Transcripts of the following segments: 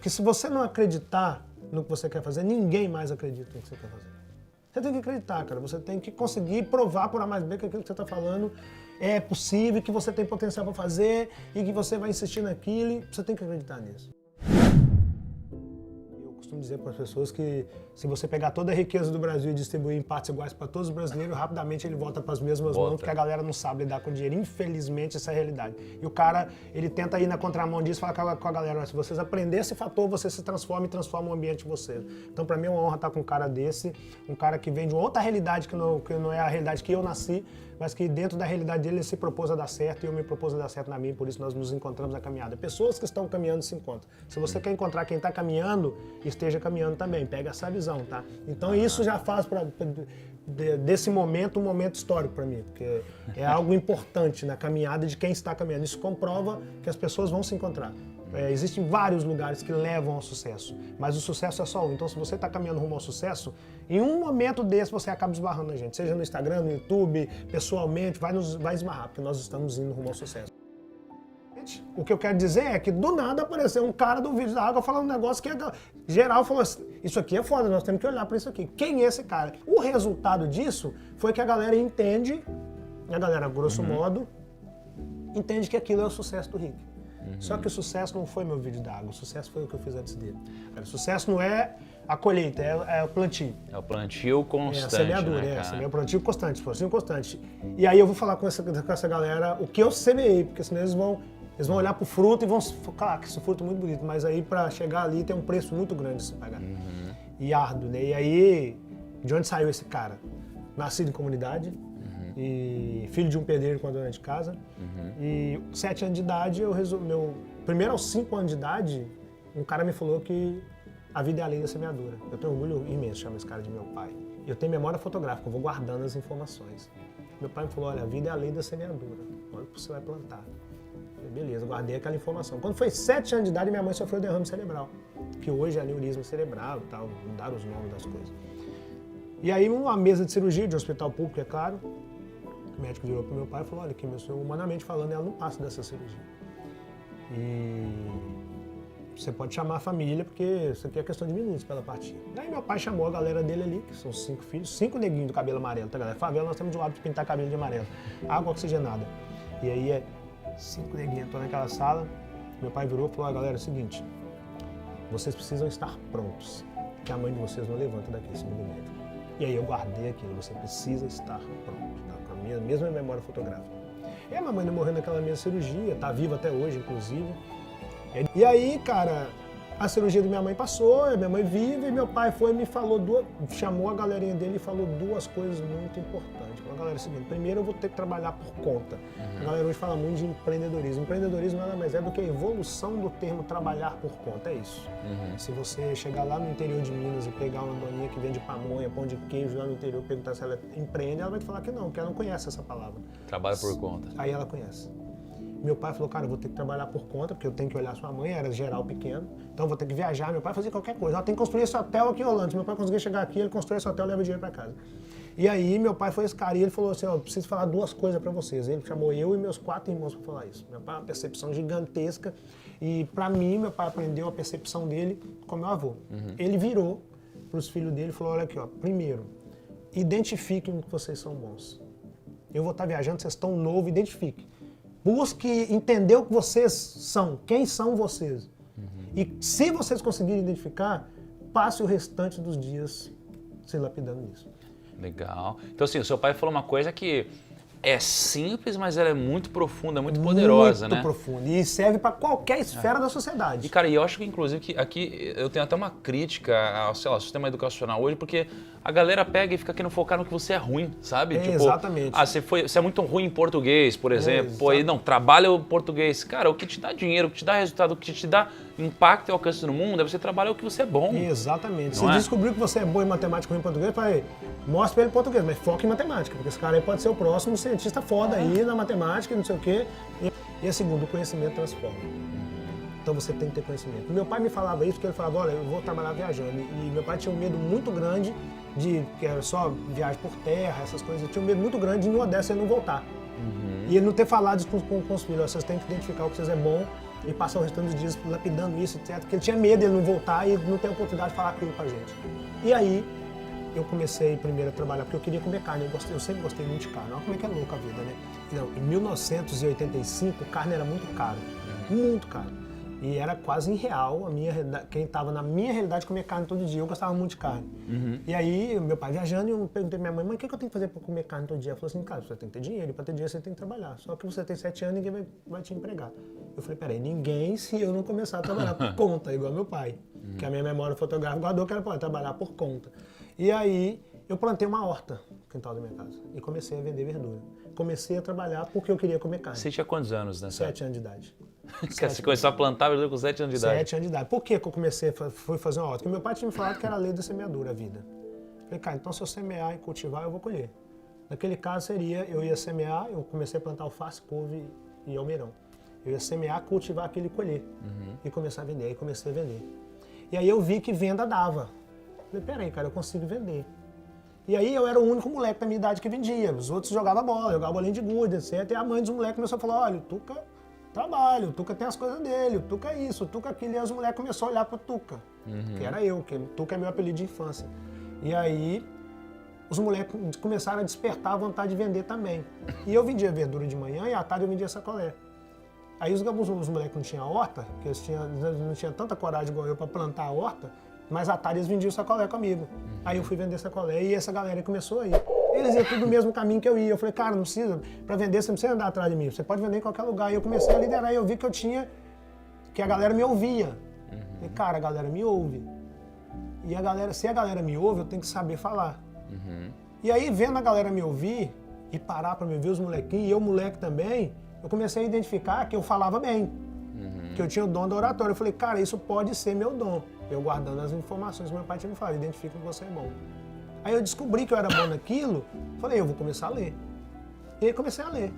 Porque se você não acreditar no que você quer fazer, ninguém mais acredita no que você quer fazer. Você tem que acreditar, cara. Você tem que conseguir provar por A mais B que aquilo que você está falando é possível, que você tem potencial para fazer e que você vai insistir naquilo. Você tem que acreditar nisso. Eu costumo dizer para as pessoas que se você pegar toda a riqueza do Brasil e distribuir em partes iguais para todos os brasileiros, rapidamente ele volta para as mesmas mãos, porque a galera não sabe lidar com dinheiro. Infelizmente, essa é a realidade. E o cara, ele tenta ir na contramão disso e fala com a galera, se vocês aprenderem esse fator, você se transforma e transforma o ambiente de vocês. Então, para mim é uma honra estar com um cara desse, um cara que vem de uma outra realidade que não é a realidade que eu nasci, mas que dentro da realidade dele ele se propôs a dar certo e eu me propus a dar certo na minha, por isso nós nos encontramos na caminhada. Pessoas que estão caminhando se encontram. Se você quer encontrar quem está caminhando, esteja caminhando também, pega essa visão, tá? Então isso já faz desse momento um momento histórico para mim, porque é algo importante na caminhada de quem está caminhando. Isso comprova que as pessoas vão se encontrar. Existem vários lugares que levam ao sucesso, mas o sucesso é só um. Então, se você está caminhando rumo ao sucesso, em um momento desse você acaba esbarrando na gente, seja no Instagram, no YouTube, pessoalmente, vai esbarrar, porque nós estamos indo rumo ao sucesso. O que eu quero dizer é que do nada apareceu um cara do vídeo da água falando um negócio que geral falou assim, isso aqui é foda, nós temos que olhar para isso aqui. Quem é esse cara? O resultado disso foi que a galera entende, a galera, grosso modo, entende que aquilo é o sucesso do Rick. Só que o sucesso não foi meu vídeo da água, o sucesso foi o que eu fiz antes dele. O sucesso não é a colheita, é o plantio. É o plantio constante, a semeadura, né, cara? É o plantio constante, plantio constante. E aí eu vou falar com essa galera o que eu semeei, porque senão eles vão olhar pro fruto e vão falar que esse fruto é muito bonito, mas aí para chegar ali tem um preço muito grande de se pagar. E árduo, né? E aí, de onde saiu esse cara? Nascido em comunidade, e filho de um pedreiro com a dona de casa. E 7 anos de idade, primeiro aos 5 anos de idade, um cara me falou que a vida é a lei da semeadura. Eu tenho orgulho imenso de chamar esse cara de meu pai. Eu tenho memória fotográfica, eu vou guardando as informações. Meu pai me falou, olha, a vida é a lei da semeadura, olha o que você vai plantar. Eu falei, beleza, guardei aquela informação. Quando foi 7 anos de idade, minha mãe sofreu derrame cerebral, que hoje é aneurisma cerebral e tal, mudaram os nomes das coisas. E aí, uma mesa de cirurgia de um hospital público, é claro, o médico virou pro meu pai e falou, olha, que meu senhor, humanamente falando, ela não passa dessa cirurgia. E você pode chamar a família, porque isso aqui é questão de minutos para ela partir. Daí meu pai chamou a galera dele ali, que são 5 filhos, 5 neguinhos do cabelo amarelo, tá, galera? Favela, nós temos o hábito de pintar cabelo de amarelo. Água oxigenada. E aí, 5 neguinhos, entrou naquela sala, meu pai virou e falou, galera, é o seguinte, vocês precisam estar prontos, que a mãe de vocês não levanta daqui esse milímetro. E aí eu guardei aquilo, você precisa estar pronto, tá? Com a minha mesma memória fotográfica. E a minha mãe não morreu naquela minha cirurgia, tá viva até hoje, inclusive. E aí, cara, a cirurgia da minha mãe passou, a minha mãe vive, e meu pai foi e me falou, chamou a galerinha dele e falou 2 coisas muito importantes. Falou, galera, é o seguinte, primeiro eu vou ter que trabalhar por conta. A galera hoje fala muito de empreendedorismo. Empreendedorismo nada mais é do que a evolução do termo trabalhar por conta, é isso. Se você chegar lá no interior de Minas e pegar uma doninha que vende pamonha, pão de queijo lá no interior, perguntar se ela empreende, ela vai te falar que não, porque ela não conhece essa palavra. Trabalha por conta. Aí ela conhece. Meu pai falou, cara, eu vou ter que trabalhar por conta, porque eu tenho que olhar sua mãe, era geral pequeno, então eu vou ter que viajar. Meu pai fazia qualquer coisa, ela tem que construir esse hotel aqui em Holanda. Se meu pai conseguir chegar aqui, ele constrói esse hotel e leva dinheiro para casa. E aí meu pai foi esse cara e ele falou assim, ó, eu preciso falar 2 coisas para vocês. Ele chamou eu e meus 4 irmãos para falar isso. Meu pai é uma percepção gigantesca e para mim, meu pai aprendeu a percepção dele com meu avô. Ele virou para os filhos dele e falou, olha aqui, ó, primeiro, identifiquem que vocês são bons. Eu vou estar viajando, vocês estão novos, identifiquem. Busque entender o que vocês são, quem são vocês. E se vocês conseguirem identificar, passe o restante dos dias se lapidando nisso. Legal. Então, assim, o seu pai falou uma coisa que é simples, mas ela é muito profunda, muito poderosa, né? Muito profunda. E serve para qualquer esfera da sociedade. E, cara, eu acho que, inclusive, que aqui eu tenho até uma crítica ao, sei lá, sistema educacional hoje, porque a galera pega e fica querendo focar no que você é ruim, sabe? Tipo, exatamente. Você é muito ruim em português, por exemplo. Pô, aí não, trabalha o português. Cara, o que te dá dinheiro, o que te dá resultado, o que te dá impacto e alcance no mundo é você trabalhar o que você é bom. Exatamente. Não Você descobriu que você é bom em matemática ou em português, mostra pra ele português, mas foca em matemática, porque esse cara aí pode ser o próximo cientista foda aí na matemática e não sei o quê. E a segunda, o conhecimento transforma. Então você tem que ter conhecimento. Meu pai me falava isso porque ele falava, olha, eu vou trabalhar viajando. E meu pai tinha um medo muito grande que era só viagem por terra, essas coisas. Ele tinha um medo muito grande de numa dessas ele não voltar. E ele não ter falado isso com os filhos, vocês têm que identificar o que vocês é bom e passar o restante dos dias lapidando isso, etc. Porque ele tinha medo de ele não voltar e não ter a oportunidade de falar aquilo com a gente. E aí, eu comecei primeiro a trabalhar, porque eu queria comer carne, eu sempre gostei muito de carne. Olha como é que é louca a vida, né? Não, em 1985, carne era muito caro, muito caro. E era quase irreal, quem estava na minha realidade comia carne todo dia, eu gostava muito de carne. E aí, meu pai viajando, eu perguntei pra minha mãe, mas o que eu tenho que fazer para comer carne todo dia? Ela falou assim, cara, você tem que ter dinheiro, e para ter dinheiro você tem que trabalhar. Só que você tem 7 anos e ninguém vai te empregar. Eu falei, peraí, ninguém se eu não começar a trabalhar por conta, igual meu pai. Que a minha memória fotográfica guardou que era para trabalhar por conta. E aí, eu plantei uma horta no quintal da minha casa e comecei a vender verdura. Comecei a trabalhar porque eu queria comer carne. Você tinha quantos anos, né? 7 anos de idade. Você começou a plantar verdura com 7 anos de idade? 7 anos de idade. Por que eu fui fazer uma horta? Porque meu pai tinha me falado que era a lei da semeadura, a vida. Falei, cara, então se eu semear e cultivar, eu vou colher. Naquele caso eu ia semear, eu comecei a plantar alface, couve e almeirão. Eu ia semear, cultivar aquilo e colher. E começar a vender. Aí comecei a vender. E aí eu vi que venda dava. Falei, peraí, cara, eu consigo vender. E aí eu era o único moleque da minha idade que vendia. Os outros jogavam bolinha de gude, etc. E a mãe dos moleques começou a falar, olha, o Tuca trabalha, o Tuca tem as coisas dele, o Tuca é isso, o Tuca é aquilo. E os moleques começaram a olhar pro Tuca, que era eu, que o Tuca é meu apelido de infância. E aí os moleques começaram a despertar a vontade de vender também. E eu vendia verdura de manhã e à tarde eu vendia sacolé. Aí os moleques não tinham horta, que eles não tinham tanta coragem igual eu para plantar a horta, mas à tarde eles vendiam sacolé comigo. Aí eu fui vender sacolé e essa galera começou a ir. Eles iam tudo no mesmo caminho que eu ia. Eu falei, cara, não precisa, para vender você não precisa andar atrás de mim, você pode vender em qualquer lugar. E eu comecei a liderar e eu vi que a galera me ouvia. E cara, a galera me ouve. E se a galera me ouve, eu tenho que saber falar. E aí, vendo a galera me ouvir e parar para me ver os molequinhos, e eu moleque também, eu comecei a identificar que eu falava bem. Que eu tinha o dom da oratória. Eu falei, cara, isso pode ser meu dom. Eu guardando as informações que meu pai tinha me falado, identifica que você é bom. Aí eu descobri que eu era bom naquilo, falei, eu vou começar a ler. E aí comecei a ler.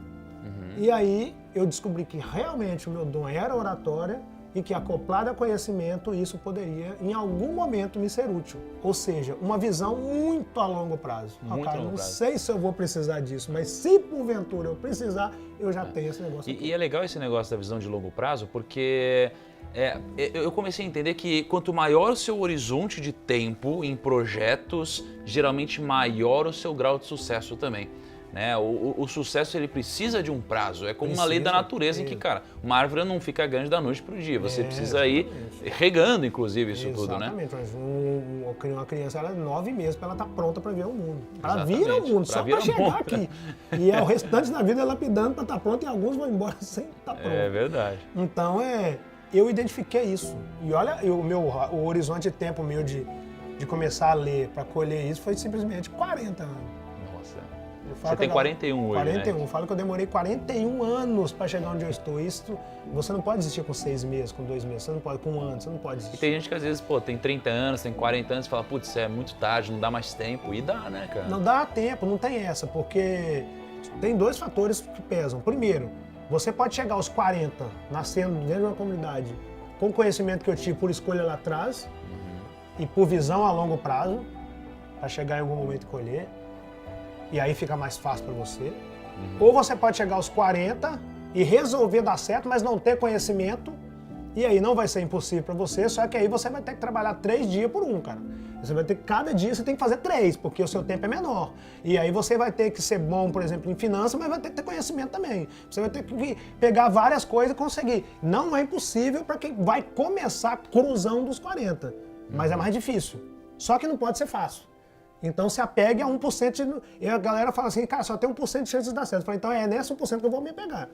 E aí eu descobri que realmente o meu dom era oratória e que acoplado a conhecimento, isso poderia, em algum momento, me ser útil. Ou seja, uma visão muito a longo prazo. Cara, não sei se eu vou precisar disso, mas se porventura eu precisar, eu já tenho esse negócio aqui. E é legal esse negócio da visão de longo prazo, porque eu comecei a entender que quanto maior o seu horizonte de tempo em projetos, geralmente maior o seu grau de sucesso também. Né? O sucesso ele precisa de um prazo, é como uma lei da natureza em que, cara, uma árvore não fica grande da noite pro dia, você precisa ir regando, inclusive, isso tudo, né? Exatamente, mas uma criança, ela é 9 meses para ela estar pronta para ver o mundo. Ela vira o mundo, só para chegar aqui. E o restante da vida é lapidando para estar pronta e alguns vão embora sem estar pronto. É verdade. Então, eu identifiquei isso. E olha, o horizonte de tempo meu de começar a ler para colher isso foi simplesmente 40 anos. Você tem 41 hoje, 41. né? Falo que eu demorei 41 anos para chegar onde eu estou. Isso, você não pode desistir com 6 meses, com 2 meses, você não pode, com 1 ano, você não pode desistir. E tem gente que às vezes, tem 30 anos, tem 40 anos e fala, putz, é muito tarde, não dá mais tempo. E dá, né, cara? Não dá tempo, não tem essa, porque tem 2 fatores que pesam. Primeiro, você pode chegar aos 40, nascendo dentro de uma comunidade, com o conhecimento que eu tive por escolha lá atrás e por visão a longo prazo, para chegar em algum momento e colher. E aí fica mais fácil para você. Ou você pode chegar aos 40 e resolver dar certo, mas não ter conhecimento, e aí não vai ser impossível para você, só que aí você vai ter que trabalhar 3 dias por 1, cara. Você vai ter que, cada dia você tem que fazer 3, porque o seu tempo é menor. E aí você vai ter que ser bom, por exemplo, em finanças, mas vai ter que ter conhecimento também. Você vai ter que pegar várias coisas e conseguir. Não é impossível para quem vai começar cruzão dos 40, mas é mais difícil. Só que não pode ser fácil. Então se apegue a 1%, e a galera fala assim, cara, só tem 1% de chance de dar certo. Eu falei, então é nessa 1% que eu vou me pegar.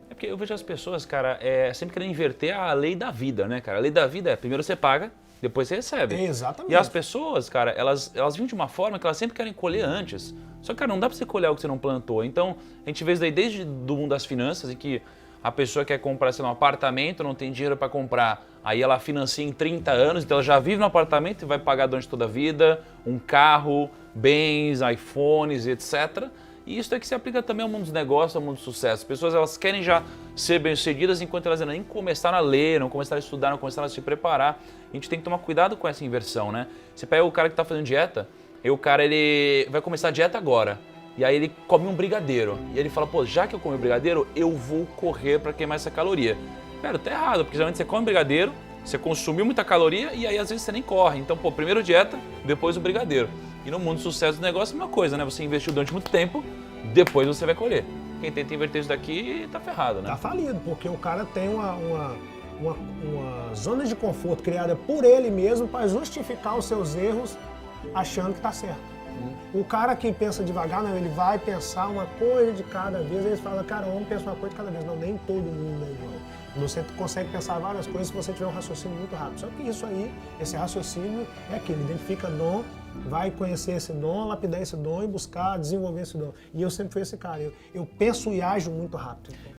É porque eu vejo as pessoas, cara, sempre querendo inverter a lei da vida, né, cara? A lei da vida é, primeiro você paga, depois você recebe. Exatamente. E as pessoas, cara, elas vêm de uma forma que elas sempre querem colher antes. Só que, cara, não dá pra você colher o que você não plantou. Então, a gente vê isso daí desde do mundo das finanças, em que a pessoa quer comprar, sei lá, um apartamento, não tem dinheiro para comprar, aí ela financia em 30 anos, então ela já vive no apartamento e vai pagar durante toda a vida, um carro, bens, iPhones, etc. E isso é que se aplica também ao mundo dos negócios, ao mundo do sucesso. As pessoas, elas querem já ser bem-sucedidas enquanto elas ainda nem começaram a ler, não começaram a estudar, não começaram a se preparar. A gente tem que tomar cuidado com essa inversão, né? Você pega o cara que está fazendo dieta, e o cara ele vai começar a dieta agora. E aí ele come um brigadeiro. E ele fala, pô, já que eu comi o brigadeiro, eu vou correr para queimar essa caloria. Cara, tá errado, porque geralmente você come brigadeiro, você consumiu muita caloria e aí às vezes você nem corre. Então, pô, primeiro dieta, depois o brigadeiro. E no mundo do sucesso do negócio é a mesma coisa, né? Você investiu durante muito tempo, depois você vai colher. Quem tenta inverter isso daqui tá ferrado, né? Tá falido, porque o cara tem uma zona de conforto criada por ele mesmo para justificar os seus erros achando que tá certo. O cara que pensa devagar, não, ele vai pensar uma coisa de cada vez, ele fala, cara, vamos pensar uma coisa de cada vez. Não, nem todo mundo é igual. Você consegue pensar várias coisas se você tiver um raciocínio muito rápido. Só que isso aí, esse raciocínio é aquilo, identifica dom, vai conhecer esse dom, lapidar esse dom e buscar desenvolver esse dom. E eu sempre fui esse cara, eu penso e ajo muito rápido.